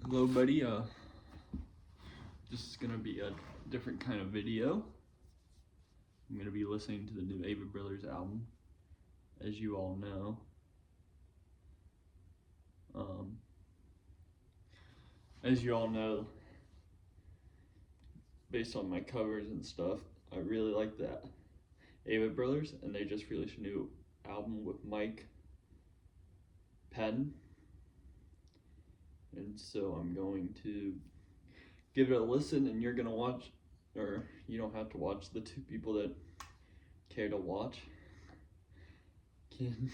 Hello buddy, this is gonna be a different kind of video. I'm gonna be listening to the new AVTT Brothers album, as you all know. As you all know, based on my covers and stuff, I really like that AVTT Brothers, and they just released a new album with Mike Patton. And so I'm going to give it a listen, and you're gonna watch, or you don't have to watch, the two people that care to watch can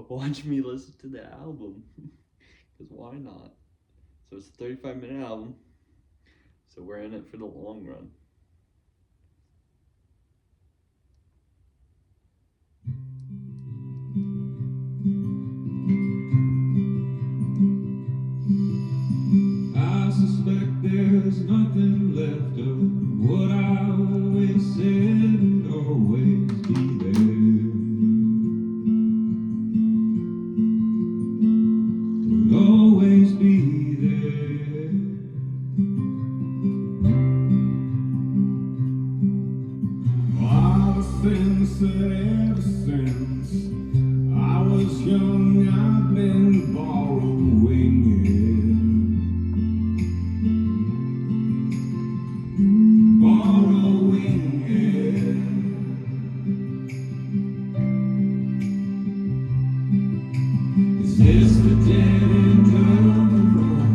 watch me listen to the album, because why not? So it's a 35-minute album, so we're in it for the long run. I suspect there's nothing left of what I always said and always be there. Will always be there. All the things that ever since I was young I've been borrowing it. Is this the dead end of the road?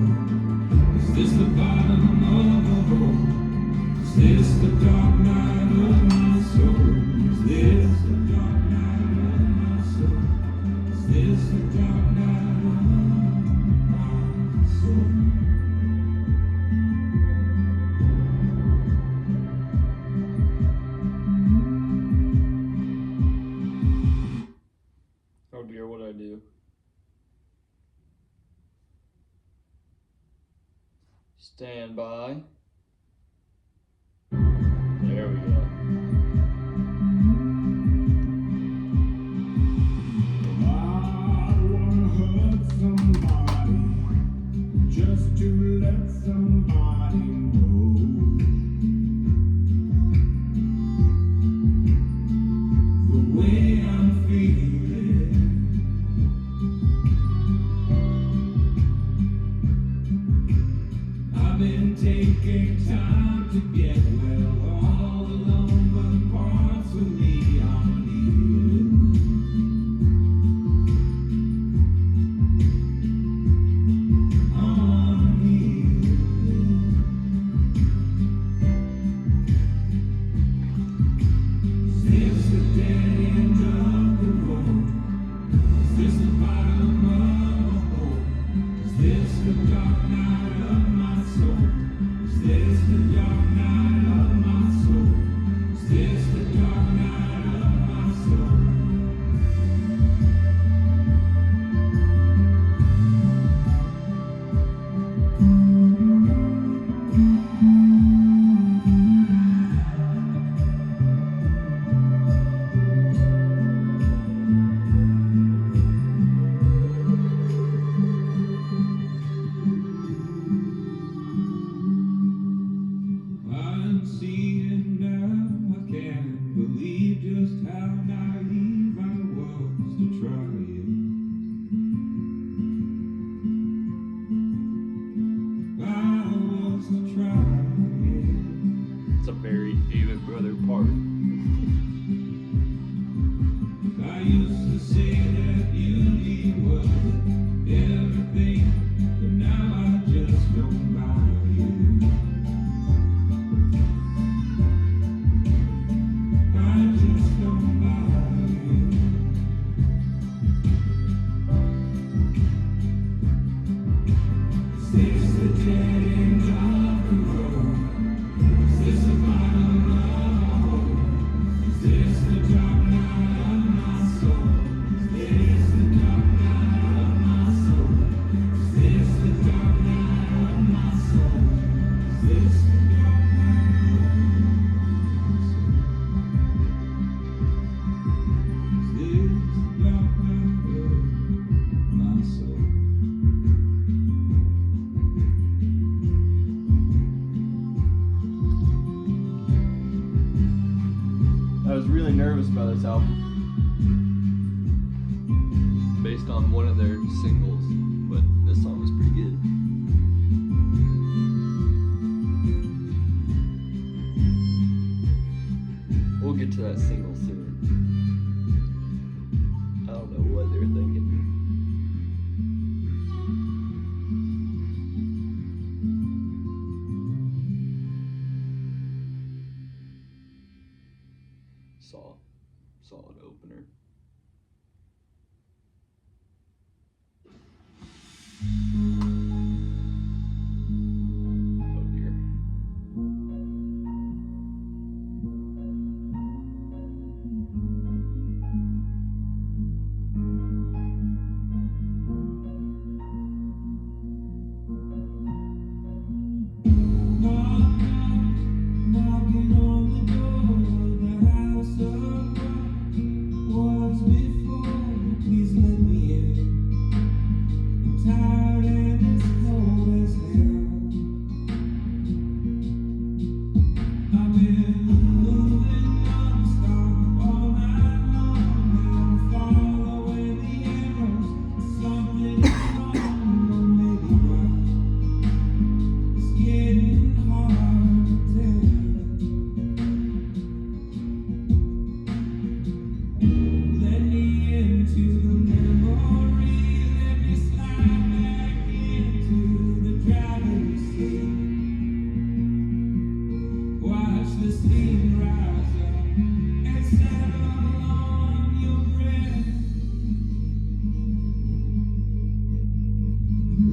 Is this the bottom of the hole? Is this the dark night of my soul? Is this the dark night of my soul? Is this the dark night of my soul? Oh dear, what'd I do? Stand by. There we go. I wanna hurt somebody just to let somebody know the way I'm feeling. I've been taking time to get well all alone, but parts of me aren't healing. Aren't healing. Is this the dead end of the road? Is this the bottom of a hole? Is this the dark night of my soul? Is this the dark night of my soul? Is this the dark night of my soul? I'm seeing now, I can't nervous about this album based on one of their singles, but this song was pretty good. We'll get to that single soon. I don't know what they're thinking. Solid opener. Oh dear. Knocking on the door of the house of was before. Please let me in. I'm tired and it's cold as hell. I've been moving non-stop all night long. I'm following the arrows. Something is wrong, or maybe right. It's getting hard to tell. Let me into the memory, let me slide back into the driver's seat. Watch the steam rise up and settle on your breath.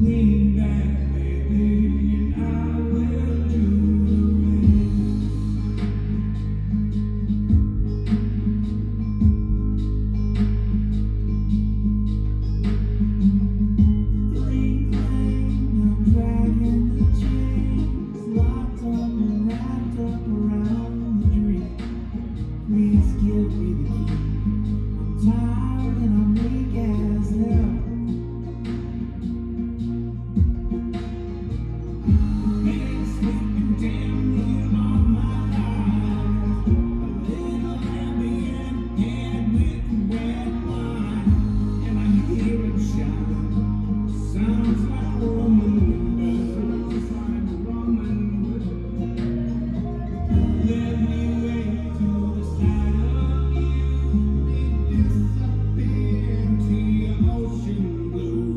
Lean back, baby, and I will do the cling, clang, I'm dragging the chains, locked up and wrapped up around the dream. Please give me the key. I'm tired and I'm weak as hell. Been sleeping damn near all my life. A little ambient head with red wine, and I hear it shout. Sounds like a woman birds, like a woman bird. Let me wait till the sight of you may disappear into your ocean blue.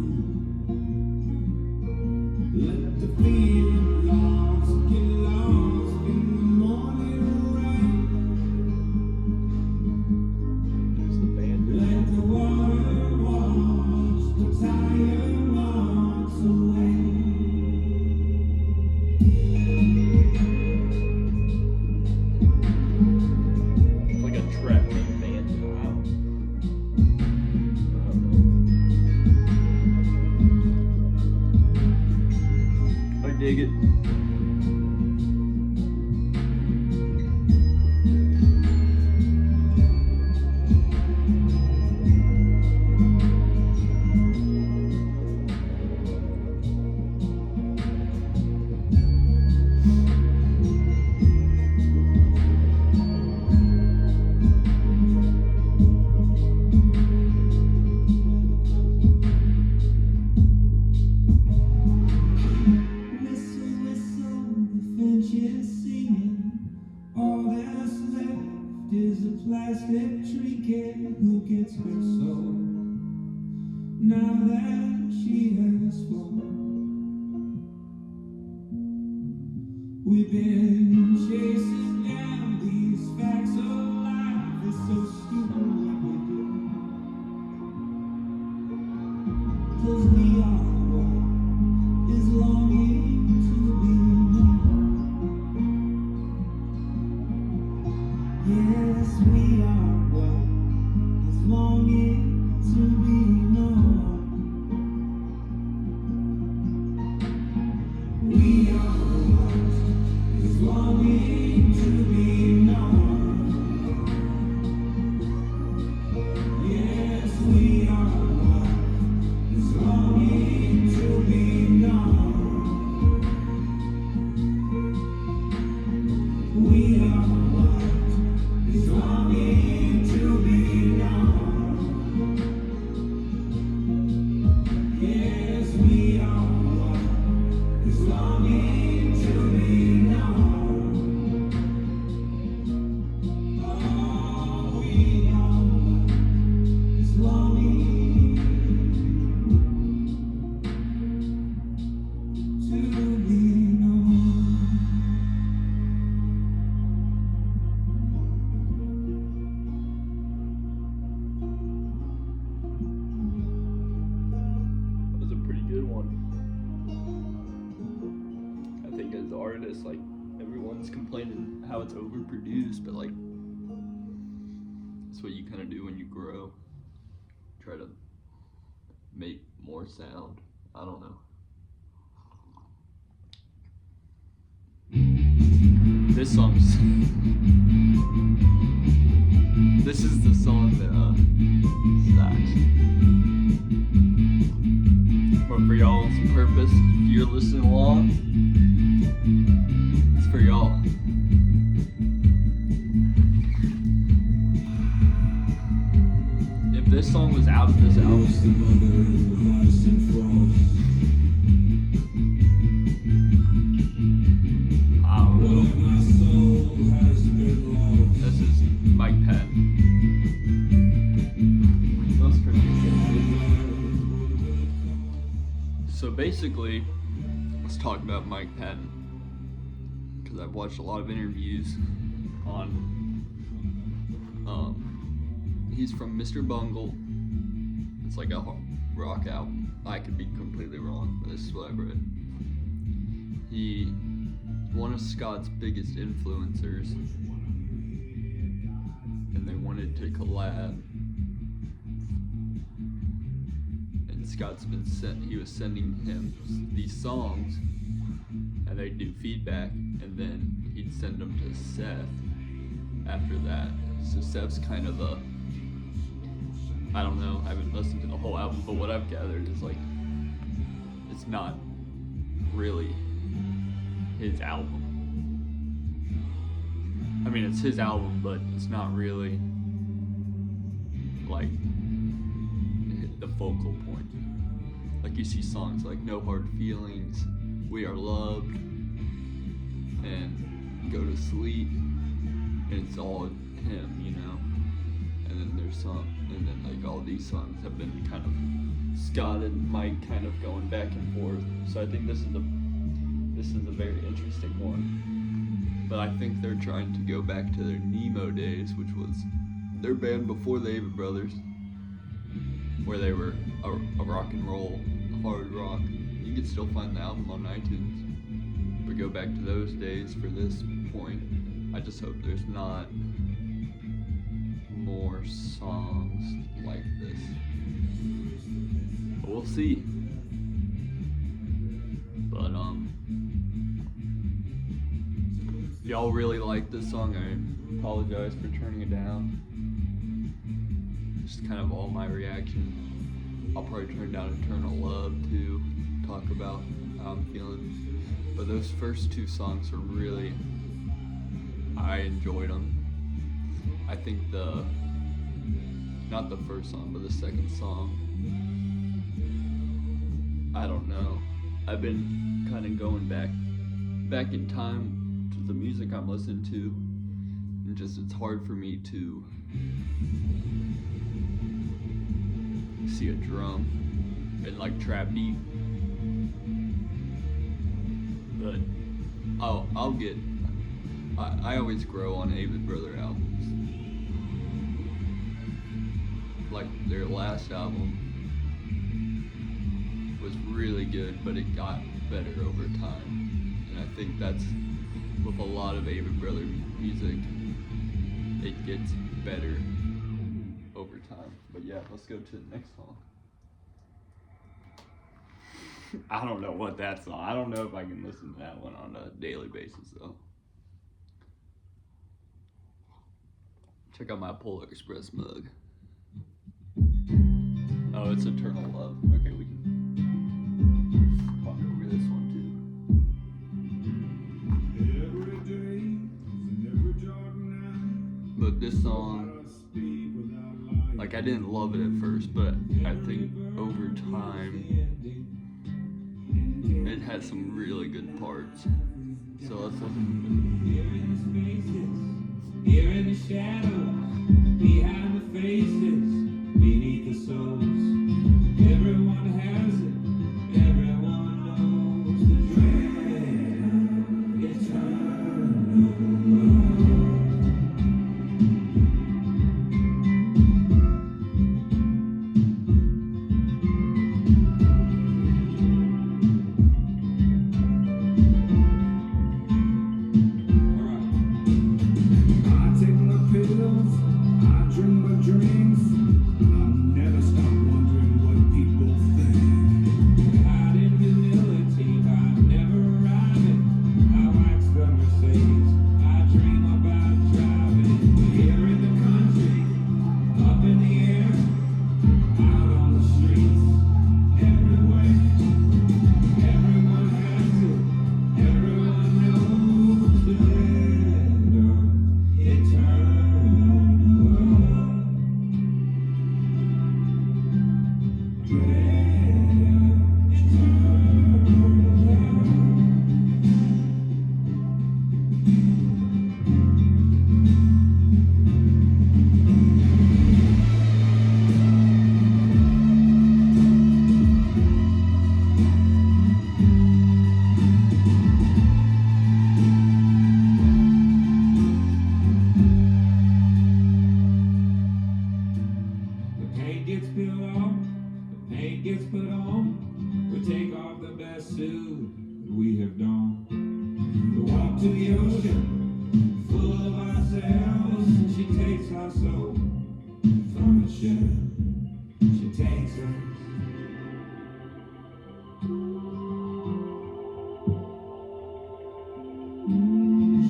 Let the feeling lost get lost in the morning rain. There's the band. Let the water wash the tire marks away. It's like a trap meet band. Wow. I don't know. I dig it. Whistle, whistle, the finch is singing. All that's left is a plastic trinket. Who gets her soul now that she has flown? We've been chasing down these facts of life. It's so stupid what we do, 'cause we are what is longing to be known. Yes, we are what is longing to be known. We are what is longing to be known. Yes, we are what is longing to be known. artists, like everyone's complaining how it's overproduced, but like that's what you kind of do when you grow. Try to make more sound. I don't know. This is the song that sucks. But for y'all's purpose, if you're listening along, it's for y'all. If this song was out of this album, this is Mike Patton. That's pretty good. So basically, let's talk about Mike Patton, because I've watched a lot of interviews on. He's from Mr. Bungle. It's like a rock album. I could be completely wrong, but this is what I've read. He one of Scott's biggest influencers, and they wanted to collab. And Scott's he was sending him these songs, and they'd do feedback, and then he'd send them to Seth after that. So Seth's kind of I don't know, I haven't listened to the whole album, but what I've gathered is like, it's not really his album. I mean, it's his album, but it's not really like the focal point. Like you see songs like No Hard Feelings, We Are Loved, and Go to Sleep, and it's all him, you know? And then there's and then like all these songs have been kind of Scott and Mike kind of going back and forth. So I think this is a very interesting one. But I think they're trying to go back to their Nemo days, which was their band before the Ava Brothers, where they were a rock and roll, hard rock. You can still find the album on iTunes, but go back to those days for this point. I just hope there's not more songs like this. But we'll see. But if y'all really like this song, I apologize for turning it down. Just kind of all my reaction. I'll probably turn down Eternal Love to talk about how I'm feeling. But those first two songs are really, I enjoyed them. I think not the first song, but the second song, I don't know. I've been kind of going back in time to the music I'm listening to, and just it's hard for me to see a drum and like trap beat. But I always grow on Ava Brother albums. Like their last album was really good, but it got better over time. And I think that's with a lot of Ava Brother music, it gets better over time. But yeah, let's go to the next song. I don't know what that song. I don't know if I can listen to that one on a daily basis though. Check out my Polar Express mug. Oh, it's Eternal Love. Okay, we can talk over this one too. But this song, like I didn't love it at first, but I think over time, it has some really good parts. So let's listen to it. Here in the shadows, behind the faces, beneath the souls, everyone has it, everyone knows the dread of eternal we have done. The walk to the ocean, full of ourselves. She takes our soul from its shell. She takes us.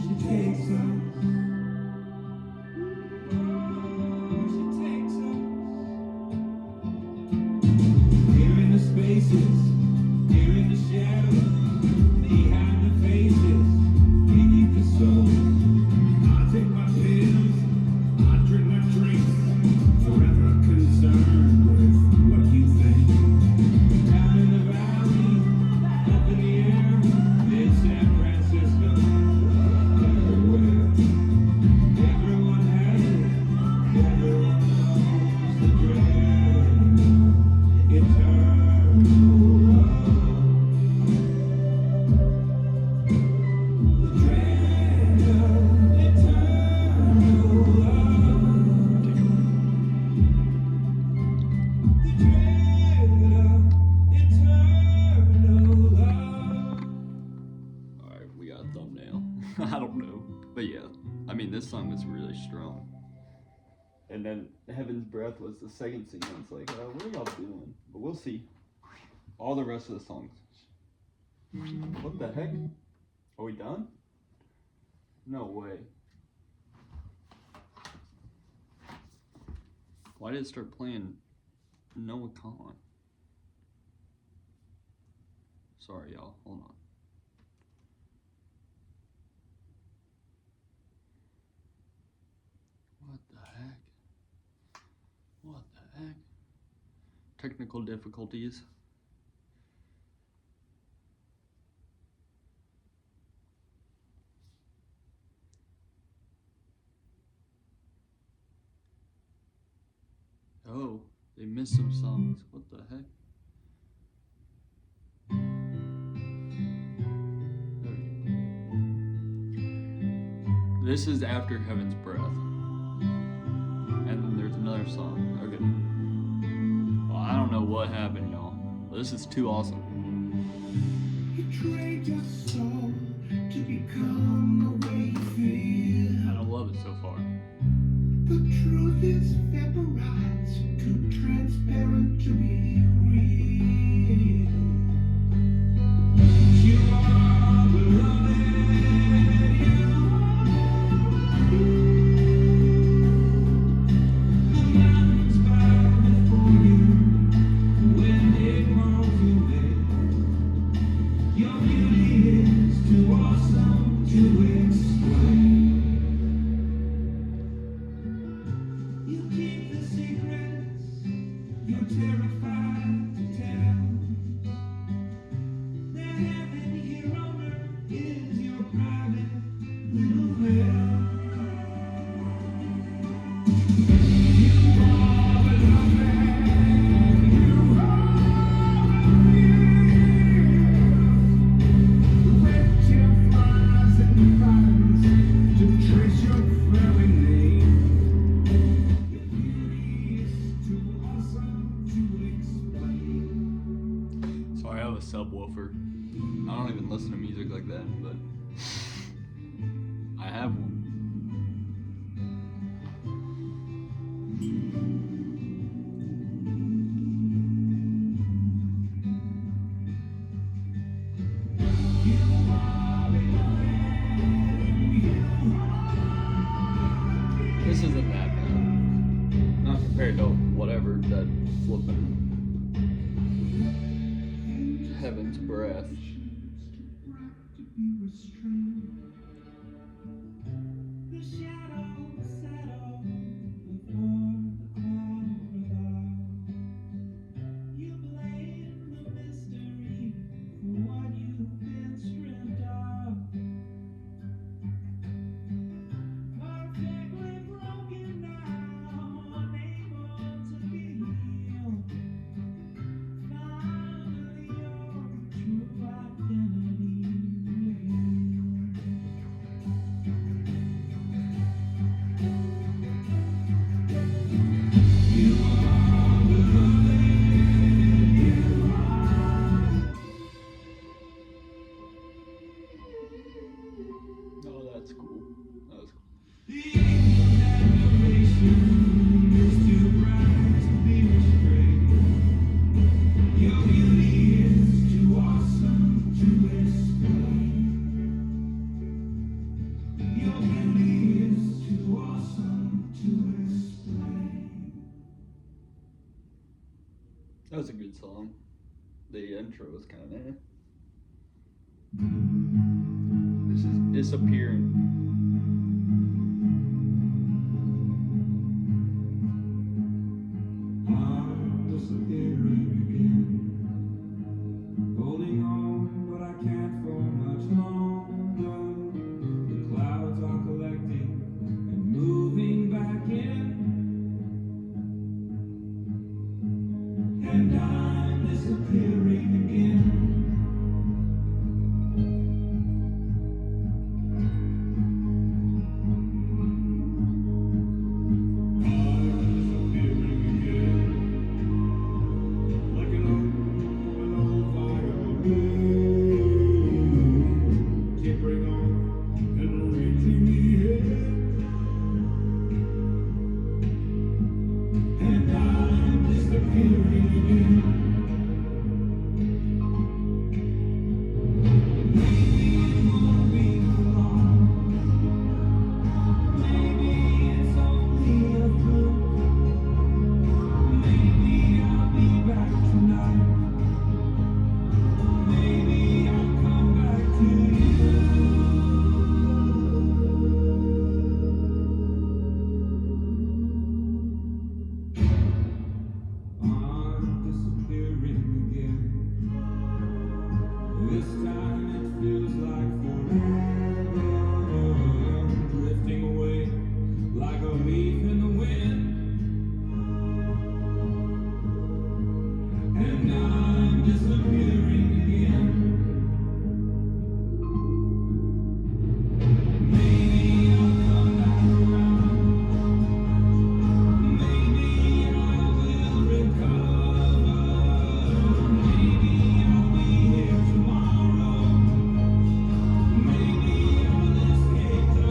She takes us. She takes us. Here in the spaces, here in the shadows, behind the faces, beneath the soul. I take my pills, I drink my drinks, forever concerned with what you think. Down in the valley, up in the air, in San Francisco, everywhere. Everyone has it, everyone knows the dread, eternal love. The dread of eternal love. The dread of eternal love. Alright, we got a thumbnail. I don't know. But yeah, I mean, this song was really strong. And then Heaven's Breath was the second scene. It's like, what are y'all doing? But we'll see. All the rest of the songs. What the heck? Are we done? No way. Why did it start playing Noah Khan? Sorry, y'all. Hold on. What the heck? What the heck? Technical difficulties. Oh, they missed some songs. What the heck? This is after Heaven's Breath. And then there's another song. Okay. Well, I don't know what happened, y'all. This is too awesome. You trade your soul to become the way you feel. I don't love it so far. The truth is vaporized, too transparent to be real. You are beloved, the mountains bow before you when it calls you there. Your beauty is too awesome to explain. You keep the secrets you're terrified to tell. The heaven here on earth is your private little hell. You are beloved, you are real. Red tail flies and vines to trace your very name. Your beauty is too awesome to explain. So I have a subwoofer. I don't even listen to music like that, but I have one. This isn't that bad. Not compared to whatever that flipping Heaven's Breath. The shadows settle before the cloud above. You blame the mystery for what you've been stripped of. Perfectly broken now, unable to be healed. Finally, your true identity revealed. That's cool. That was cool. The alien admiration is too bright to be restrained. Your beauty is too awesome to explain. Your beauty is too awesome to explain. That was a good song. The intro was kind of This is Disappearing. I'm disappearing again. Holding on, but I can't for much longer. The clouds are collecting and moving back in. And I'm disappearing again. This time it feels like forever, drifting away like a leaf in the wind. And I'm disappearing again. Maybe I'll come back around. Maybe I will recover. Maybe I'll be here tomorrow. Maybe I'll escape the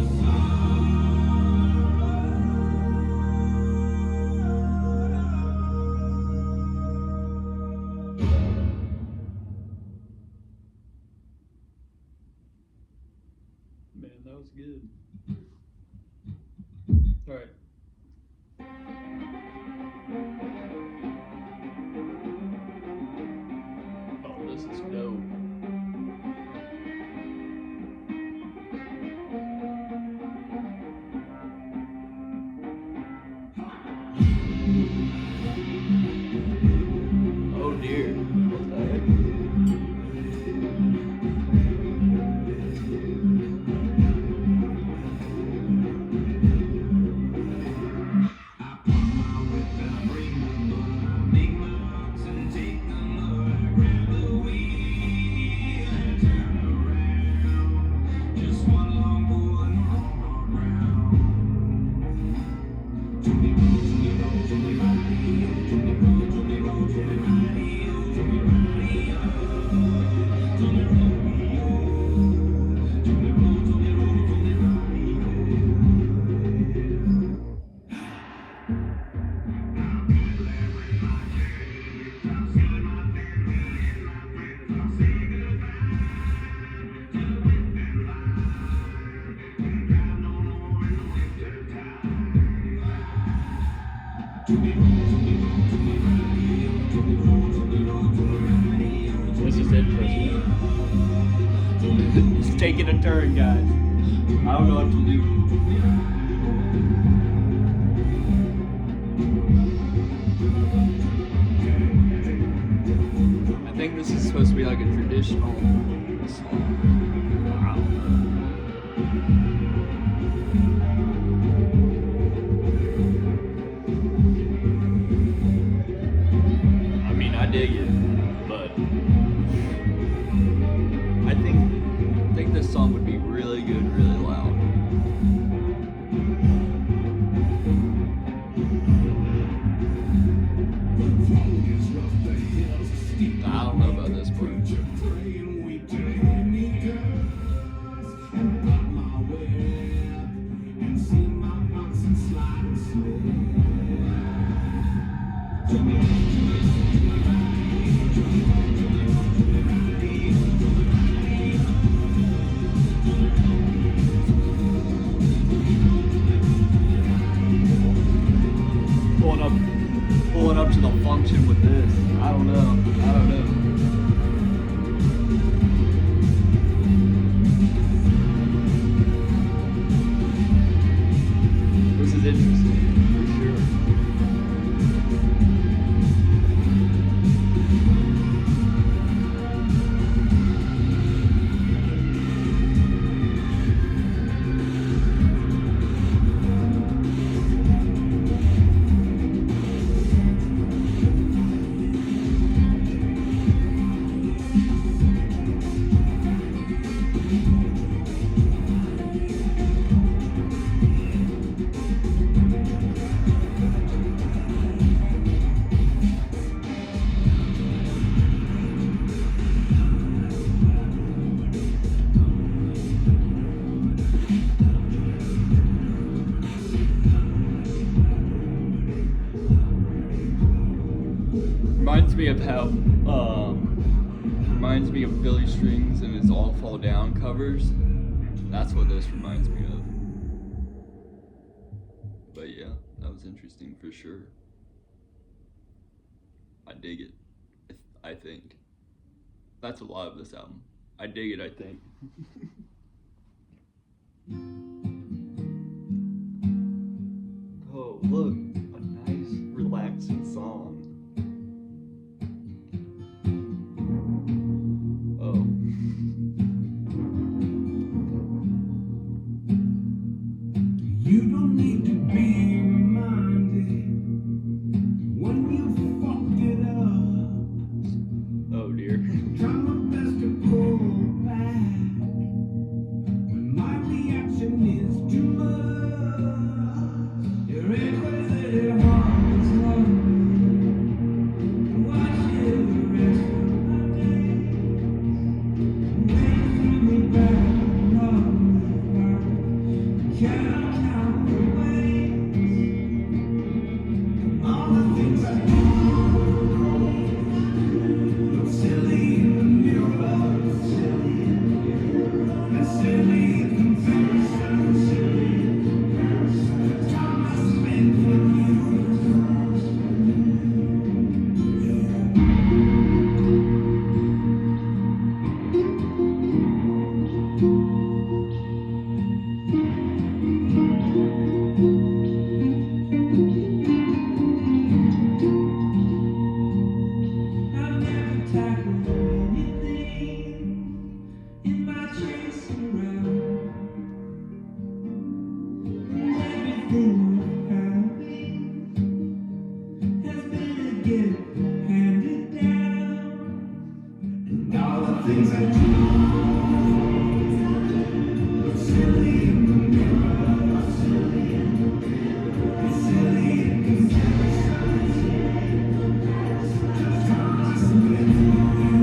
Man, that was good. All right. Oh, this is dope. Oh dear. What the heck? This is interesting. It's taking a turn, guys. I don't know what to do. I think this is supposed to be like a traditional song. I don't know. I mean, I dig it, but I think this song would be really good, really loud. I don't know about this part. have reminds me of Billy Strings and his All Fall Down covers. That's what this reminds me of. But yeah, that was interesting for sure. I dig it. I think that's a lot of this album. I dig it. I think. Oh, look, a nice, relaxing song. Oh. You don't need to be reminded when you fucked it up. Oh dear. Try my best to pull back when my reaction is too much. Your exquisite heart is lonely. Watch you the rest of my days. Making me back in love with her. Count out the ways. All the things I do look silly in the mirror. And silly in comparison. The time I spent with you. I've never tackled anything in my chase around. Everything we've having has been a gift handed down. And all the things I do look silly in the mirror. And silly in comparison. Just time I spent with you.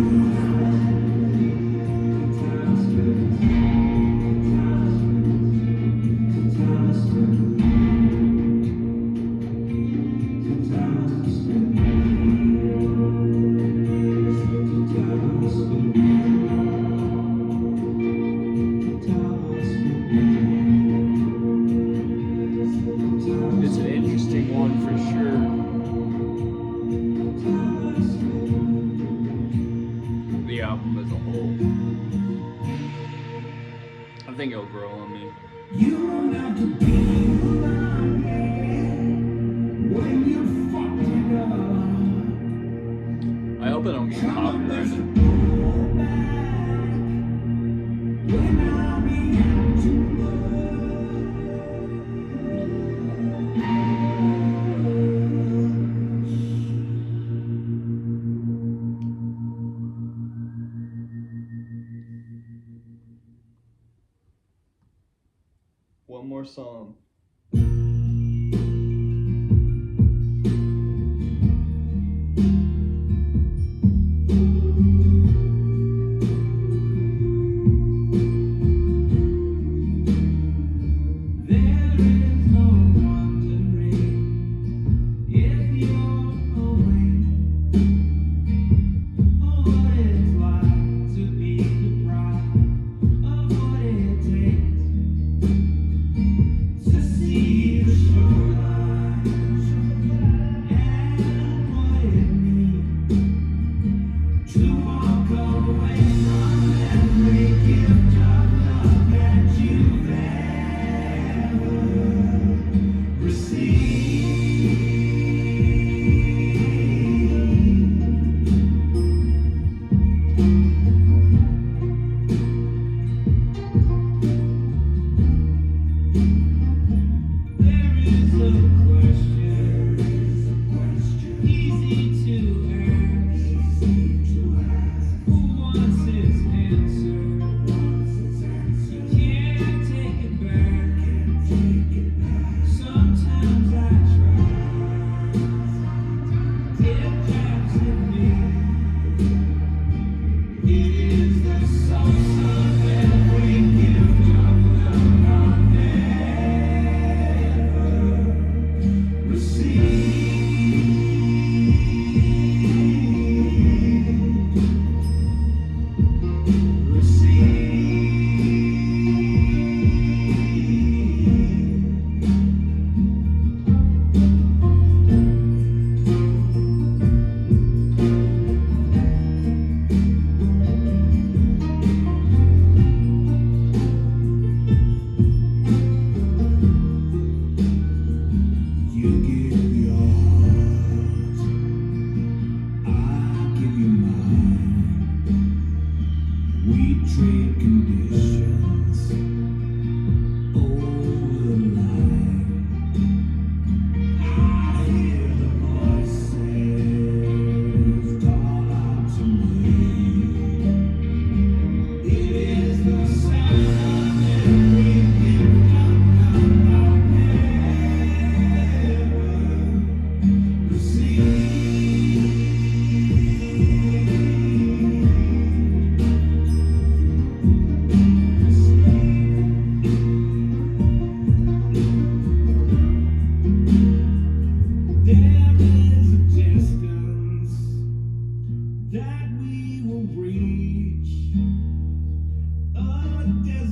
Time spent. Time spent. It's an interesting one for sure. The album as a whole. I think it'll grow on me. You don't have to be around when you fucked it up. I hope I don't get Try my best to copyrighted. pull back when I react too One more song. There is no wondering if you're away. Oh, what it's like to be deprived of what it takes to see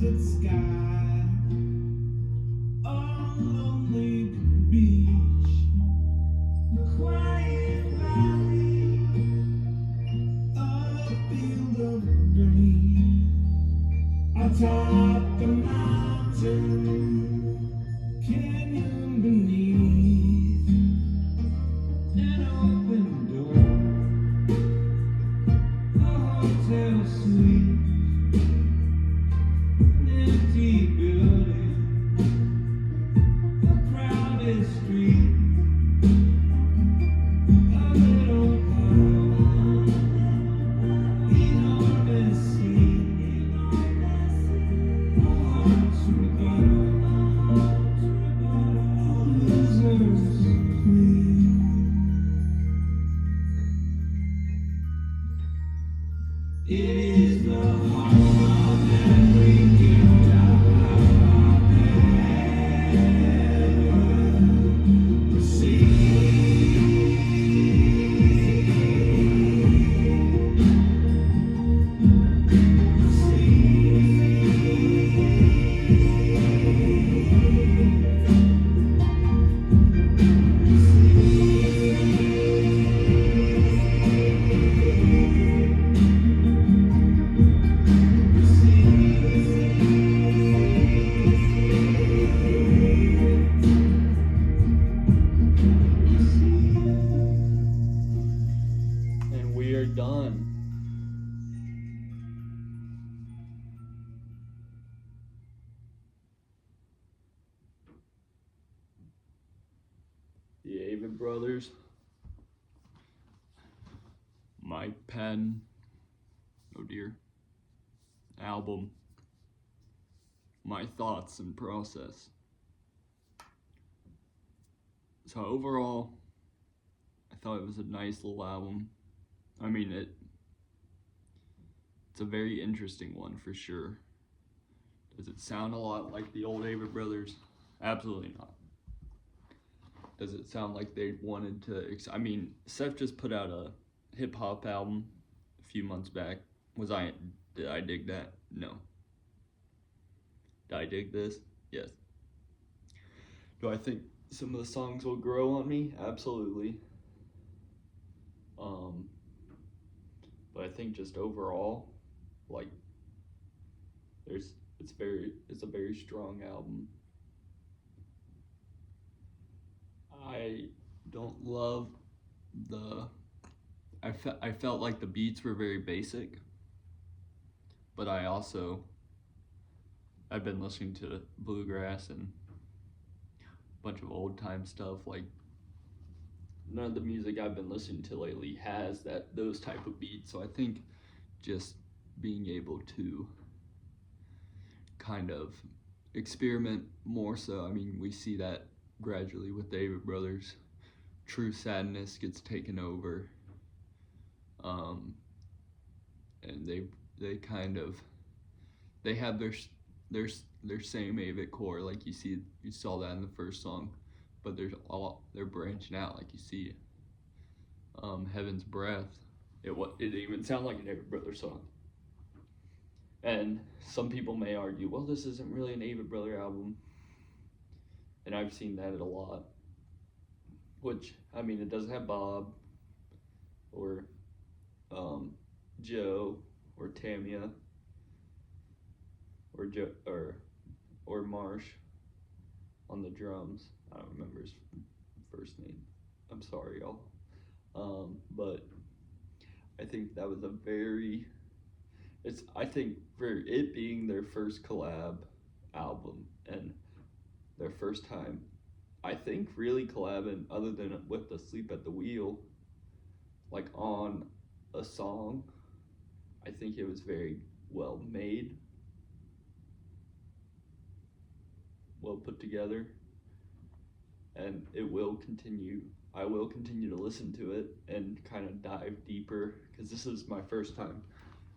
desert sky, a lonely beach, a quiet valley, a field of green. Atop the mountain, canyon beneath, an open door, a hotel suite, an empty building, a crowded street, a little cloud, enormous sea, a heart's rebuttal, a loser's plea. It is the heart that we give out never And we are done. The Avett Brothers. My pen. Oh dear. Album. My thoughts and process. So overall, I thought it was a nice little album. I mean, it's a very interesting one for sure. Does it sound a lot like the old Avett Brothers? Absolutely not. Does it sound like they wanted to? I mean, Seth just put out a hip hop album a few months back. Did I dig that? No. Did I dig this? Yes. Do I think some of the songs will grow on me? Absolutely. But I think just overall, like, it's a very strong album. I don't love I felt like the beats were very basic, but I've been listening to bluegrass and a bunch of old time stuff. Like, none of the music I've been listening to lately has those type of beats. So I think just being able to kind of experiment more so. I mean, we see that gradually with the Avett Brothers. True Sadness gets taken over, and they kind of have their same Avett core, like you saw that in the first song, but they're branching out, like you see. Heaven's Breath, it didn't even sound like an Avett Brothers song. And some people may argue, well, this isn't really an Avett Brother album. And I've seen that a lot. Which, I mean, it doesn't have Bob or Joe or Tamia or Marsh on the drums. I don't remember his first name. I'm sorry, y'all. But I think that was I think for it being their first collab album and their first time, I think really collabing, other than with Asleep at the Wheel, like on a song, I think it was very well made, well put together, and I will continue to listen to it and kind of dive deeper, because this is my first time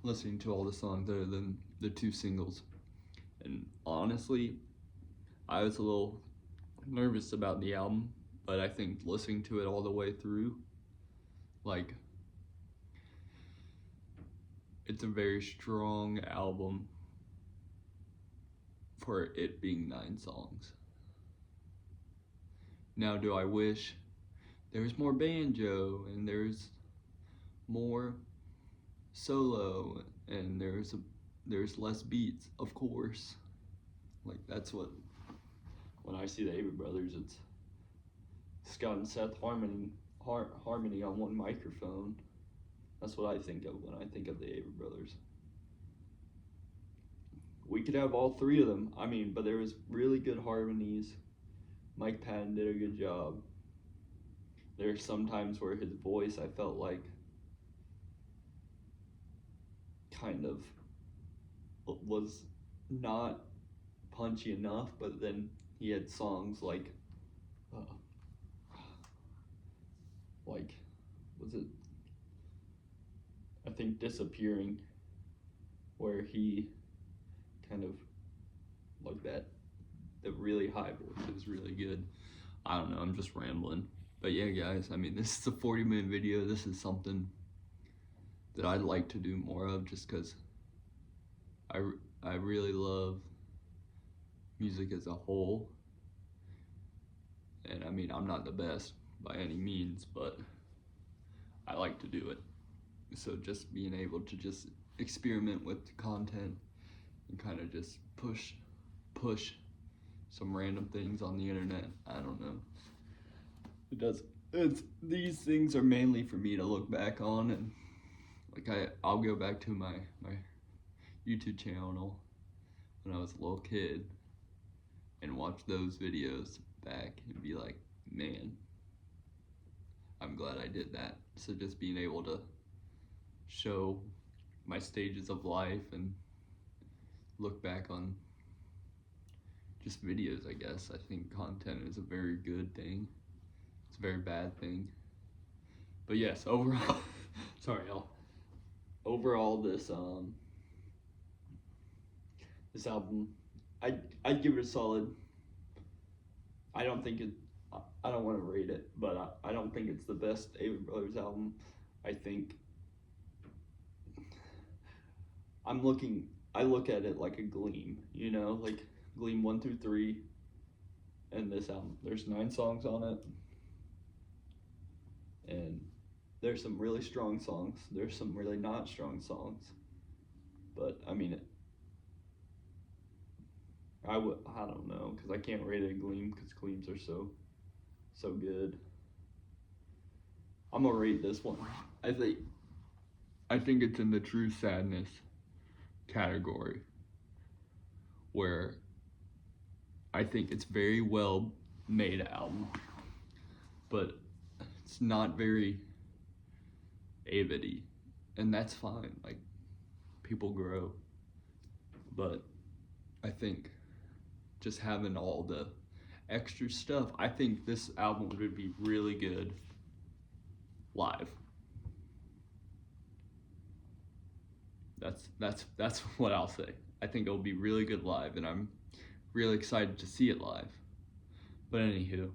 listening to all the songs other than the 2 singles. And honestly, I was a little nervous about the album, but I think listening to it all the way through, like, it's a very strong album, for it being 9 songs. Now, do I wish there was more banjo and there's more solo and there's less beats? Of course. Like, that's what, when I see the Avery Brothers, it's Scott and Seth harmony on one microphone. That's what I think of when I think of the Avery Brothers. We could have all 3 of them. I mean, but there was really good harmonies. Mike Patton did a good job. There's some times where his voice, I felt like, kind of was not punchy enough, but then he had songs like was it, I think, Disappearing, where he kind of, like that, the really high voice is really good. I don't know, I'm just rambling. But yeah, guys, I mean, this is a 40-minute video. This is something that I'd like to do more of, just because I really love music as a whole. And I mean, I'm not the best by any means, but I like to do it. So just being able to just experiment with the content and kind of just push some random things on the internet, I don't know. These things are mainly for me to look back on, and like I'll go back to my YouTube channel when I was a little kid and watch those videos back and be like, man, I'm glad I did that. So just being able to show my stages of life and look back on just videos, I guess. I think content is a very good thing. It's a very bad thing. But yes, overall, sorry y'all. Overall, this album, I'd give it a solid. I don't want to rate it, but I don't think it's the best Avery Brothers album. I think I look at it like a Gleam, you know, like Gleam 1 through 3, and this album. There's 9 songs on it, and there's some really strong songs. There's some really not strong songs, but I mean, I don't know, because I can't rate it a Gleam, because Gleams are so good. I'm gonna rate this one. I think it's in the true sadness category, where I think it's very well made album, but it's not very AVTT, and that's fine. Like, people grow, but I think just having all the extra stuff, I think this album would be really good live. That's what I'll say. I think it'll be really good live, and I'm really excited to see it live. But anywho,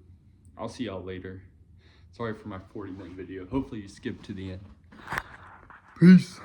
I'll see y'all later. Sorry for my 40-minute video. Hopefully you skipped to the end. Peace.